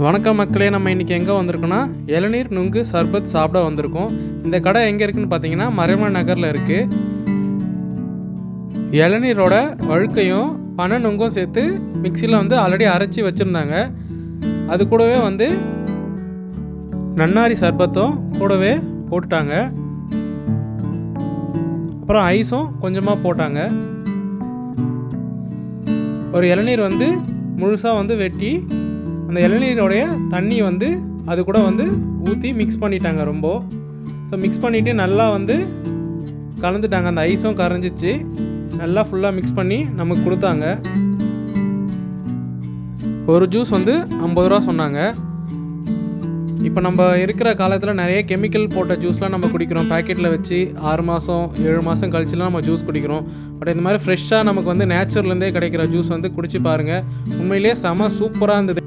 வணக்கம் மக்களே, நம்ம இன்றைக்கி எங்கே வந்திருக்கோன்னா இளநீர் நுங்கு சர்பத் சாப்பிட வந்திருக்கோம். இந்த கடை எங்கே இருக்குதுன்னு பார்த்தீங்கன்னா மறைமலை நகரில் இருக்குது. இளநீரோட வழுக்கையும் பனை நுங்கும் சேர்த்து மிக்சியில் ஆல்ரெடி அரைச்சி வச்சுருந்தாங்க. அது கூடவே நன்னாரி சர்பத்தும் கூடவே போட்டுட்டாங்க. அப்புறம் ஐஸும் கொஞ்சமாக போட்டாங்க. ஒரு இளநீர் முழுசாக வெட்டி அந்த இளநீரோடைய தண்ணி அது கூட ஊற்றி மிக்ஸ் பண்ணிட்டாங்க. ஸோ மிக்ஸ் பண்ணிவிட்டு நல்லா கலந்துட்டாங்க. அந்த ஐஸும் கரைஞ்சிச்சு. நல்லா ஃபுல்லாக மிக்ஸ் பண்ணி நமக்கு கொடுத்தாங்க. ஒரு ஜூஸ் 50 ரூபா சொன்னாங்க. இப்போ நம்ம இருக்கிற காலத்தில் நிறைய கெமிக்கல் போட்ட ஜூஸ்லாம் நம்ம குடிக்கிறோம். பேக்கெட்டில் வச்சு 6 மாதம் 7 மாதம் கழிச்சுலாம் நம்ம ஜூஸ் குடிக்கிறோம். பட் இந்த மாதிரி ஃப்ரெஷ்ஷாக நமக்கு நேச்சுரல்லேருந்தே கிடைக்கிற ஜூஸ் குடிச்சு பாருங்கள். உண்மையிலே செம சூப்பராக இருந்தது.